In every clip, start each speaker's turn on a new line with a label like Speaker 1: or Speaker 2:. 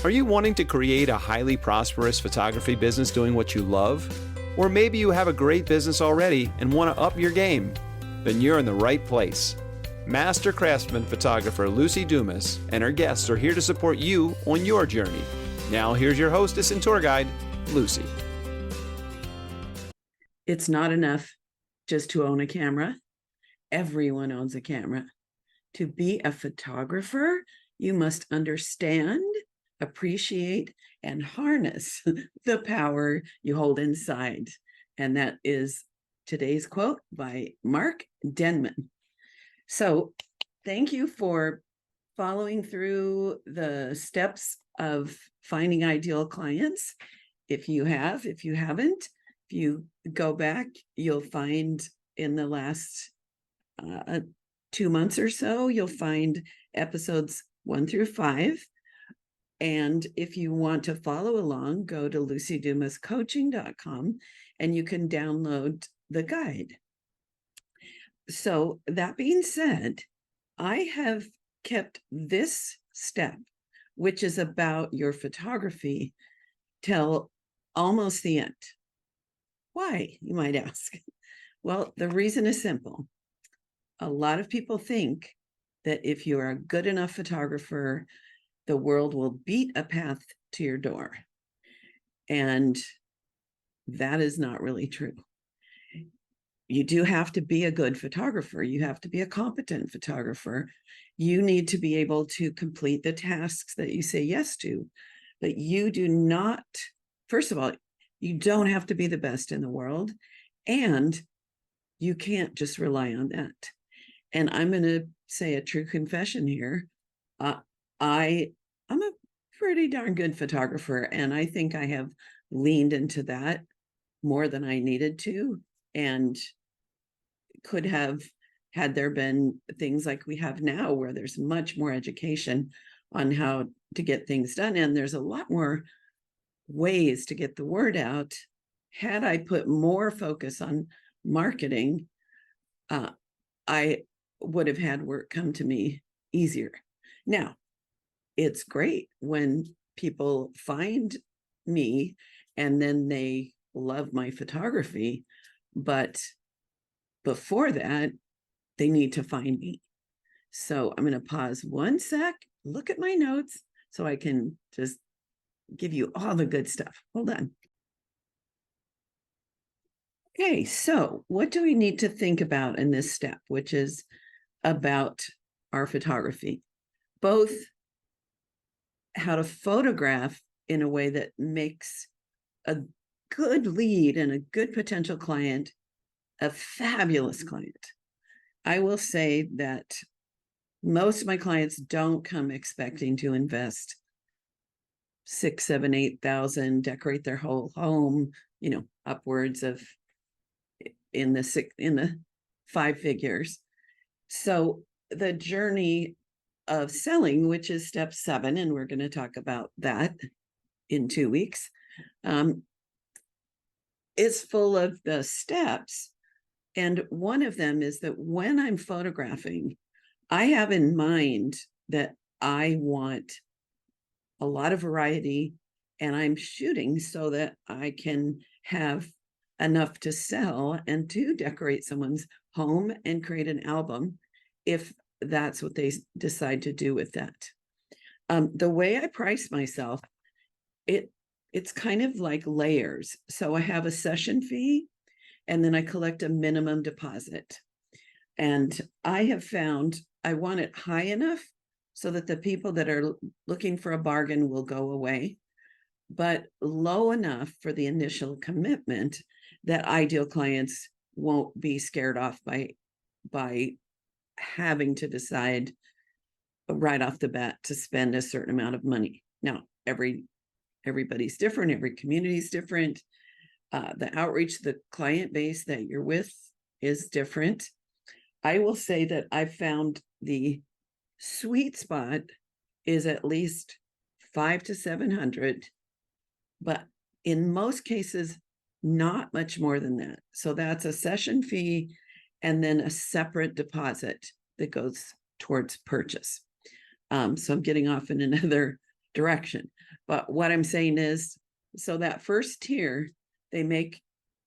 Speaker 1: Are you wanting to create a highly prosperous photography business doing what you love? Or maybe you have a great business already and want to up your game? Then you're in the right place. Master craftsman photographer Luci Dumas and her guests are here to support you on your journey. Now here's your hostess and tour guide, Luci.
Speaker 2: It's not enough just to own a camera. Everyone owns a camera. To be a photographer, you must understand, appreciate, and harness the power you hold inside. And that is today's quote by Mark Denman. So thank you for following through the steps of finding ideal clients. If you haven't, if you go back, you'll find in the last 2 months or so, you'll find episodes 1 through 5. And if you want to follow along, go to lucidumascoaching.com and you can download the guide. So that being said, I have kept this step, which is about your photography, till almost the end. Why, you might ask? Well, the reason is simple. A lot of people think that if you are a good enough photographer, the world will beat a path to your door. And that is not really true. You do have to be a good photographer. You have to be a competent photographer. You need to be able to complete the tasks that you say yes to. But you do not, first of all, you don't have to be the best in the world. And you can't just rely on that. And I'm going to say a true confession here. I'm a pretty darn good photographer, and I think I have leaned into that more than I needed to, and could have, had there been things like we have now where there's much more education on how to get things done, and there's a lot more ways to get the word out. Had I put more focus on marketing, I would have had work come to me easier. Now, it's great when people find me and then they love my photography, but before that, they need to find me. So I'm going to pause 1 sec, look at my notes so I can just give you all the good stuff. Hold on. Okay, so what do we need to think about in this step, which is about our photography? Both how to photograph in a way that makes a good lead and a good potential client a fabulous client. I will say that most of my clients don't come expecting to invest 6, 7, 8,000, decorate their whole home, upwards of in the 5 figures. So the journey of selling, which is step 7, and we're going to talk about that in 2 weeks, is full of the steps. And one of them is that when I'm photographing, I have in mind that I want a lot of variety, and I'm shooting so that I can have enough to sell and to decorate someone's home and create an album if that's what they decide to do with that. The way I price myself, it's kind of like layers. So I have a session fee, and then I collect a minimum deposit. And I have found I want it high enough so that the people that are looking for a bargain will go away, but low enough for the initial commitment that ideal clients won't be scared off by having to decide right off the bat to spend a certain amount of money. Now, everybody's different, every community is different. The outreach, the client base that you're with is different. I will say that I've found the sweet spot is at least 500 to 700, but in most cases, not much more than that. So that's a session fee and then a separate deposit that goes towards purchase. So I'm getting off in another direction. But what I'm saying is, so that first tier, they make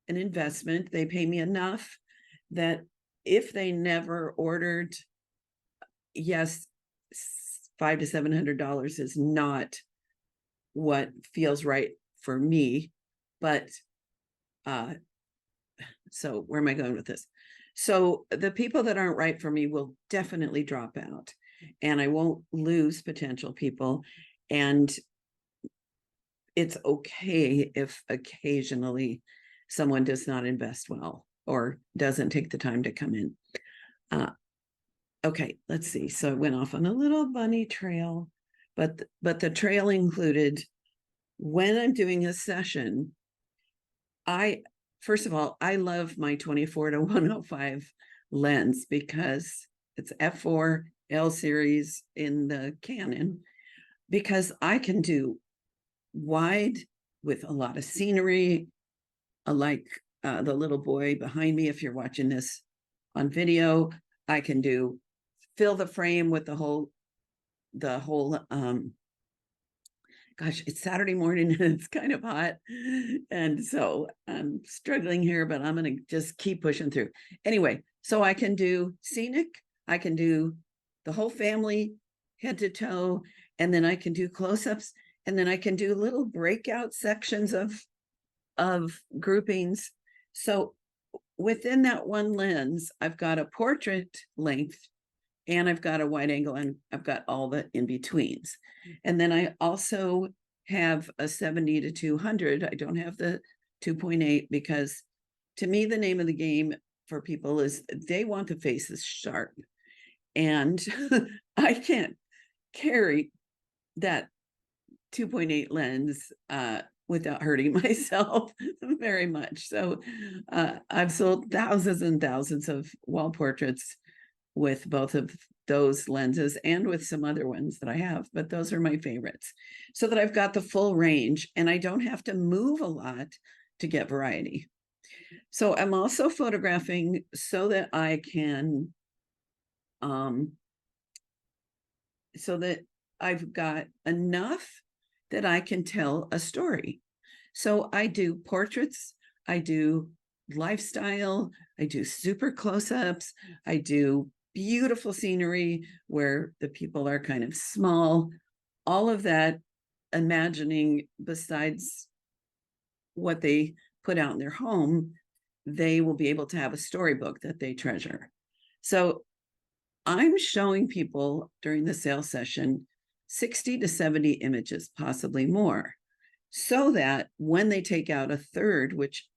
Speaker 2: an investment, they pay me enough that if they never ordered, yes, $500 to $700 is not what feels right for me. But so where am I going with this? So the people that aren't right for me will definitely drop out, and I won't lose potential people. And it's okay if occasionally someone does not invest well or doesn't take the time to come in. Okay, let's see. So I went off on a little bunny trail, but the trail included, when I'm doing a session, first of all, I love my 24 to 105 lens because it's f4 L series in the Canon, because I can do wide with a lot of scenery, like the little boy behind me. If you're watching this on video, I can do fill the frame with the whole gosh, it's Saturday morning and it's kind of hot. And so I'm struggling here, but I'm going to just keep pushing through. Anyway, so I can do scenic, I can do the whole family head to toe, and then I can do close-ups, and then I can do little breakout sections of groupings. So within that one lens, I've got a portrait length, and I've got a wide angle, and I've got all the in-betweens. And then I also have a 70 to 200. I don't have the 2.8 because to me, the name of the game for people is they want the faces sharp. And I can't carry that 2.8 lens without hurting myself very much. So I've sold thousands and thousands of wall portraits with both of those lenses and with some other ones that I have, but those are my favorites, so that I've got the full range and I don't have to move a lot to get variety. So I'm also photographing so that I can, so that I've got enough that I can tell a story. So I do portraits, I do lifestyle, I do super close-ups, I do beautiful scenery where the people are kind of small, all of that, imagining besides what they put out in their home, they will be able to have a storybook that they treasure. So I'm showing people during the sales session 60 to 70 images, possibly more, so that when they take out a third, which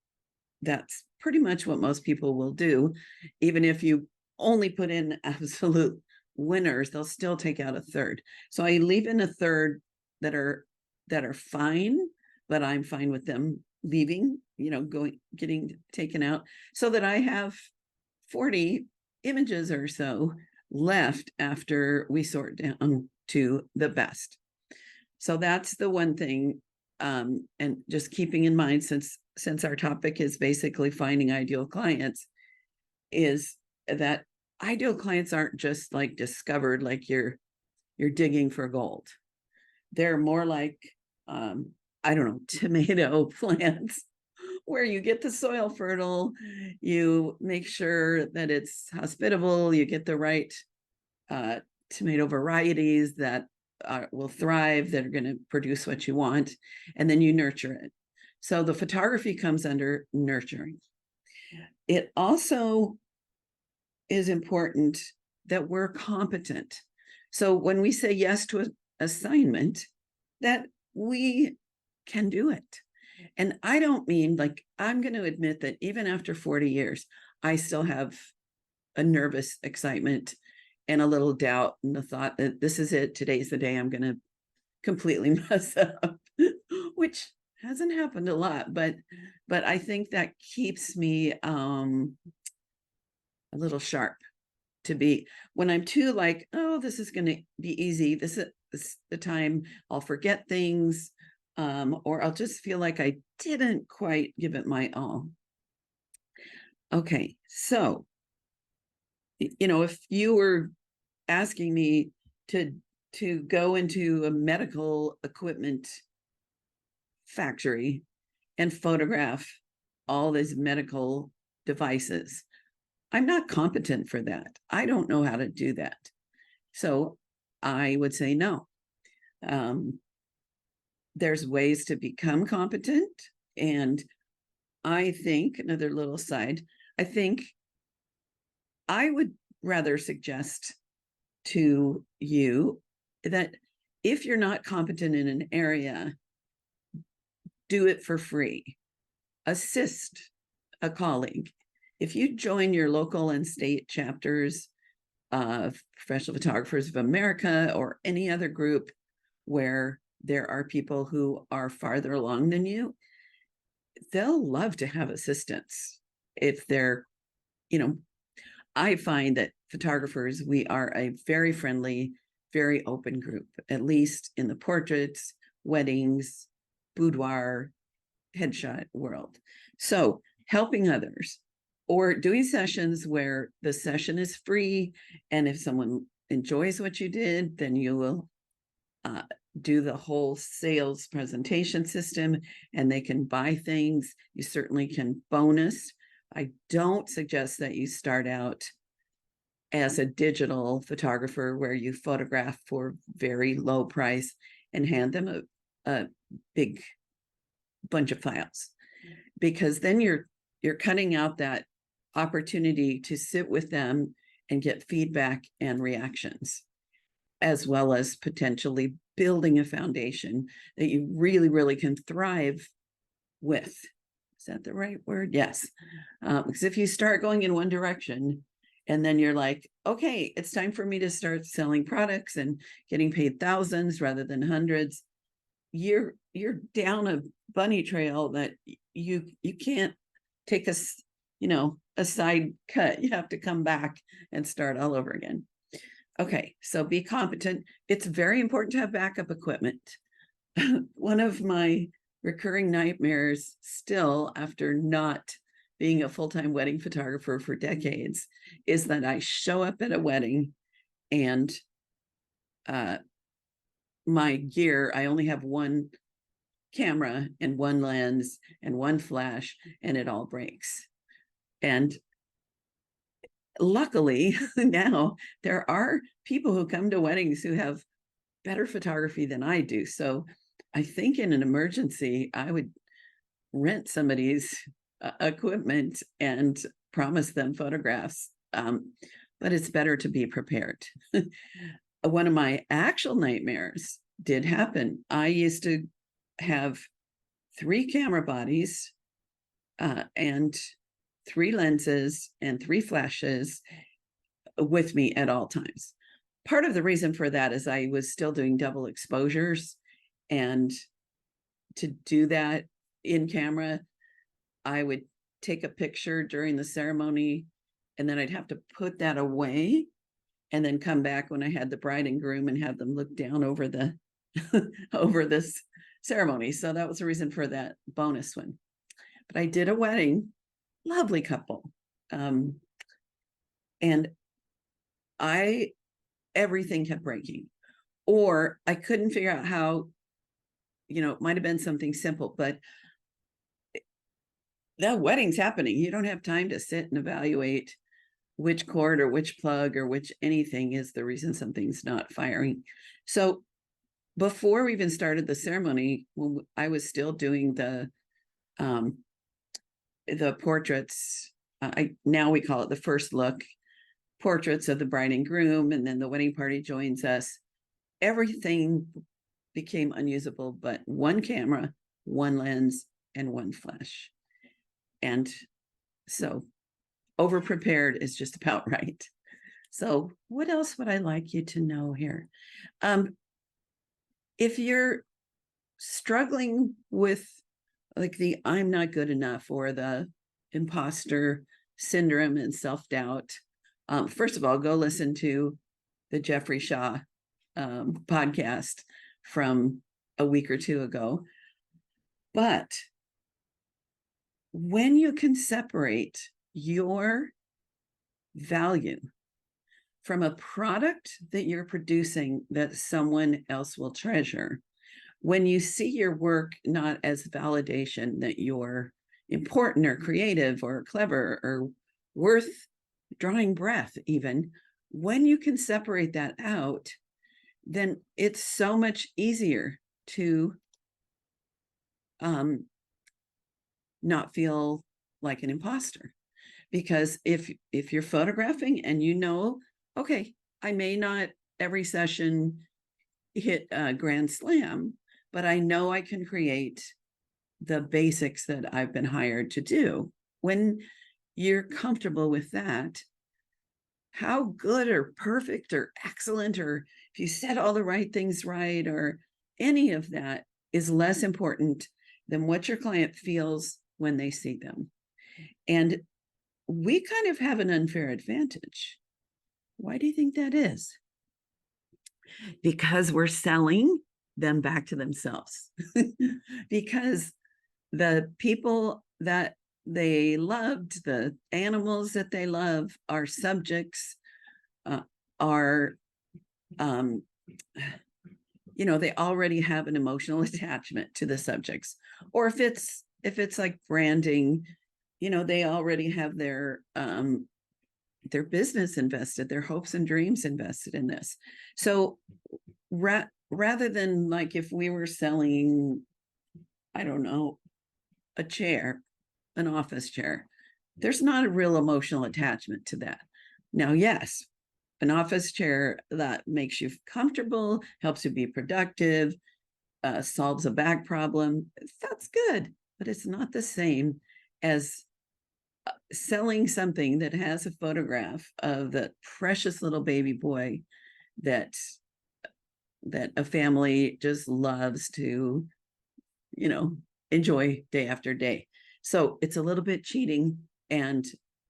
Speaker 2: that's pretty much what most people will do, even if you only put in absolute winners, they'll still take out a third. So I leave in a third that are fine, but I'm fine with them leaving, getting taken out, so that I have 40 images or so left after we sort down to the best. So that's the one thing. And just keeping in mind, since our topic is basically finding ideal clients, is that ideal clients aren't just like discovered, like you're digging for gold. They're more like, I don't know, tomato plants, where you get the soil fertile, you make sure that it's hospitable, you get the right tomato varieties that will thrive, that are going to produce what you want, and then you nurture it. So the photography comes under nurturing. It also is important that we're competent. So when we say yes to an assignment, that we can do it. And I don't mean, like, I'm going to admit that even after 40 years, I still have a nervous excitement and a little doubt and the thought that this is it, today's the day I'm going to completely mess up, which hasn't happened a lot, but I think that keeps me a little sharp to be, when I'm too like, oh, this is going to be easy, this is the time I'll forget things, or I'll just feel like I didn't quite give it my all. Okay, so if you were asking me to to go into a medical equipment factory and photograph all these medical devices. I'm not competent for that. I don't know how to do that. So I would say no. There's ways to become competent. And I think, another little side, I think I would rather suggest to you that if you're not competent in an area, do it for free. Assist a colleague. If you join your local and state chapters of Professional Photographers of America or any other group where there are people who are farther along than you, they'll love to have assistance. If they're, I find that photographers, we are a very friendly, very open group, at least in the portraits, weddings, boudoir, headshot world. So helping others or doing sessions where the session is free. And if someone enjoys what you did, then you will do the whole sales presentation system and they can buy things. You certainly can bonus. I don't suggest that you start out as a digital photographer where you photograph for very low price and hand them a big bunch of files, because then you're cutting out that opportunity to sit with them and get feedback and reactions, as well as potentially building a foundation that you really, really can thrive with. Is that the right word? Yes. Because if you start going in one direction and then you're like, okay, it's time for me to start selling products and getting paid thousands rather than hundreds, you're down a bunny trail that you can't take a side cut. You have to come back and start all over again. Okay, so be competent. It's very important to have backup equipment. One of my recurring nightmares still, after not being a full-time wedding photographer for decades, is that I show up at a wedding and my gear, I only have one camera and one lens and one flash, and it all breaks. And luckily now there are people who come to weddings who have better photography than I do. So I think in an emergency, I would rent somebody's equipment and promise them photographs. But it's better to be prepared. One of my actual nightmares did happen. I used to have 3 camera bodies and 3 lenses and 3 flashes with me at all times. Part of the reason for that is I was still doing double exposures, and to do that in camera, I would take a picture during the ceremony and then I'd have to put that away and then come back when I had the bride and groom and have them look down over the over this ceremony. So that was the reason for that bonus one. But I did a wedding, lovely couple. And everything kept breaking, or I couldn't figure out how, it might have been something simple, but the wedding's happening. You don't have time to sit and evaluate which cord or which plug or which anything is the reason something's not firing. So before we even started the ceremony, when I was still doing the portraits, now we call it the first look, portraits of the bride and groom, and then the wedding party joins us. Everything became unusable but one camera, one lens, and one flash. And so over-prepared is just about right. So what else would I like you to know here? If you're struggling with like the I'm not good enough or the imposter syndrome and self-doubt, first of all, go listen to the Jeffrey Shaw podcast from a week or 2 ago. But when you can separate your value from a product that you're producing that someone else will treasure. When you see your work not as validation that you're important or creative or clever or worth drawing breath, even when you can separate that out, then it's so much easier to not feel like an imposter. Because if you're photographing and you know, okay, I may not every session hit a grand slam, but I know I can create the basics that I've been hired to do. When you're comfortable with that, how good or perfect or excellent, or if you said all the right things right, or any of that is less important than what your client feels when they see them. And we kind of have an unfair advantage. Why do you think that is? Because we're selling them back to themselves. Because the people that they loved, the animals that they love, our subjects are, they already have an emotional attachment to the subjects. Or if it's like branding, they already have their business invested, their hopes and dreams invested in this. So rather than like if we were selling, I don't know, a chair, an office chair, there's not a real emotional attachment to that. Now, yes, an office chair that makes you comfortable, helps you be productive, solves a back problem, that's good, but it's not the same as selling something that has a photograph of the precious little baby boy that a family just loves to, enjoy day after day. So it's a little bit cheating. And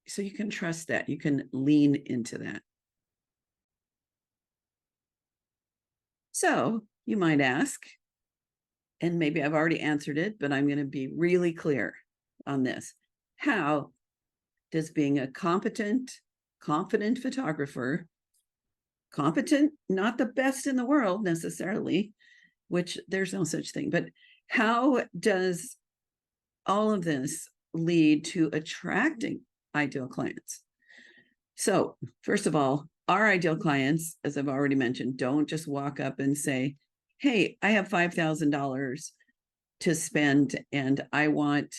Speaker 2: so you can trust that. You can lean into that. So you might ask, and maybe I've already answered it, but I'm going to be really clear on this. How does being a confident photographer, competent, not the best in the world necessarily, which there's no such thing, but how does all of this lead to attracting ideal clients? So, first of all, our ideal clients, as I've already mentioned, don't just walk up and say, hey, I have $5,000 to spend and I want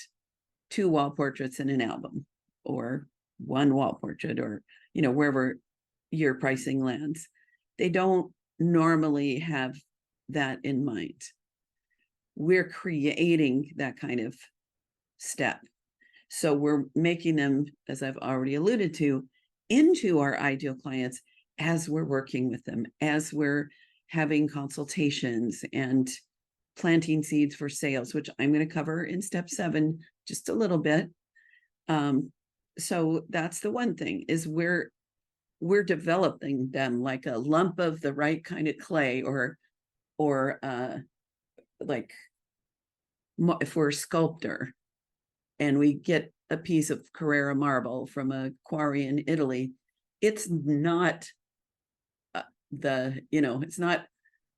Speaker 2: 2 wall portraits in an album, or 1 wall portrait, or wherever your pricing lands. They don't normally have that in mind. We're creating that kind of step. So we're making them, as I've already alluded to, into our ideal clients as we're working with them, as we're having consultations and planting seeds for sales, which I'm going to cover in step 7 just a little bit. So that's the one thing, is we're developing them like a lump of the right kind of clay, or like if we're a sculptor and we get a piece of Carrara marble from a quarry in Italy, it's not it's not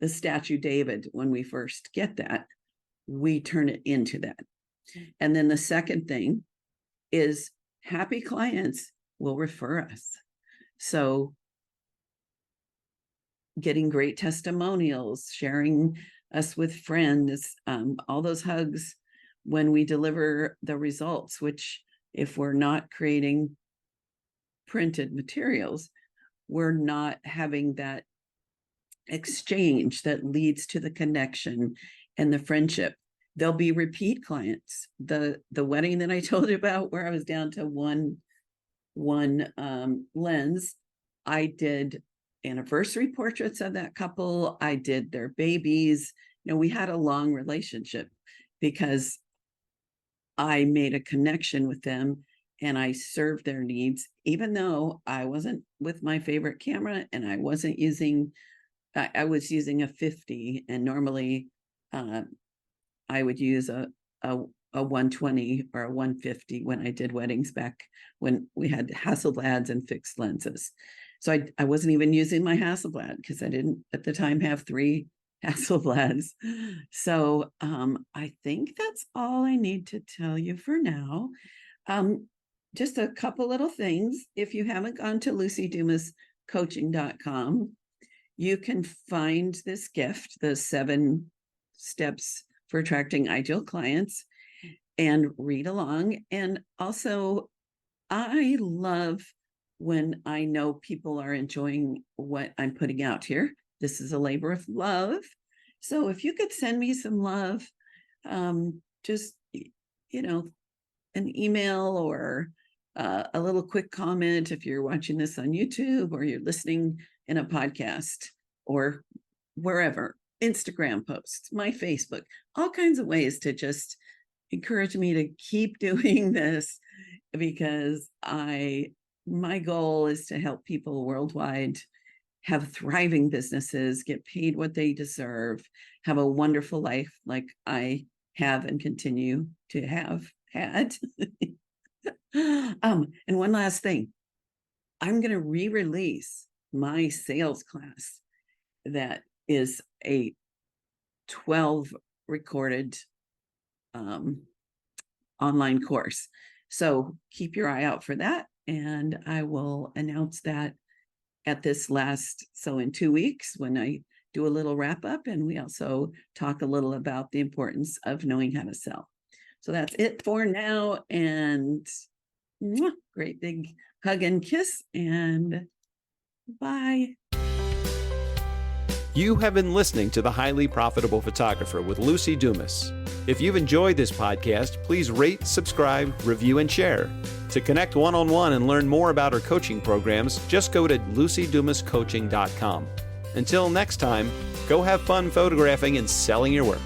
Speaker 2: the statue David when we first get that. We turn it into that. And then the second thing is happy clients will refer us. So getting great testimonials, sharing us with friends, all those hugs when we deliver the results, which if we're not creating printed materials, we're not having that exchange that leads to the connection and the friendship. There'll be repeat clients. The wedding that I told you about, where I was down to one lens, I did anniversary portraits of that couple. I did their babies. We had a long relationship because I made a connection with them and I served their needs, even though I wasn't with my favorite camera and I wasn't using, I was using a 50, and normally I would use a 120 or a 150 when I did weddings back when we had Hasselblads and fixed lenses. So I wasn't even using my Hasselblad because I didn't at the time have 3 Hasselblads. So I think that's all I need to tell you for now. Just a couple little things. If you haven't gone to lucidumascoaching.com, you can find this gift, the 7 steps for attracting ideal clients, and read along. And also, I love when I know people are enjoying what I'm putting out here. This is a labor of love. So if you could send me some love, just, an email or a little quick comment if you're watching this on YouTube or you're listening in a podcast or wherever, Instagram posts, my Facebook, all kinds of ways to just encourage me to keep doing this, because my goal is to help people worldwide have thriving businesses, get paid what they deserve, have a wonderful life like I have and continue to have had. And one last thing, I'm going to re-release my sales class that is a 12 recorded online course. So keep your eye out for that. And I will announce that at this so in 2 weeks when I do a little wrap up, and we also talk a little about the importance of knowing how to sell. So that's it for now. And great big hug and kiss, and bye.
Speaker 1: You have been listening to The Highly Profitable Photographer with Luci Dumas. If you've enjoyed this podcast, please rate, subscribe, review, and share. To connect one-on-one and learn more about our coaching programs, just go to lucidumascoaching.com. Until next time, go have fun photographing and selling your work.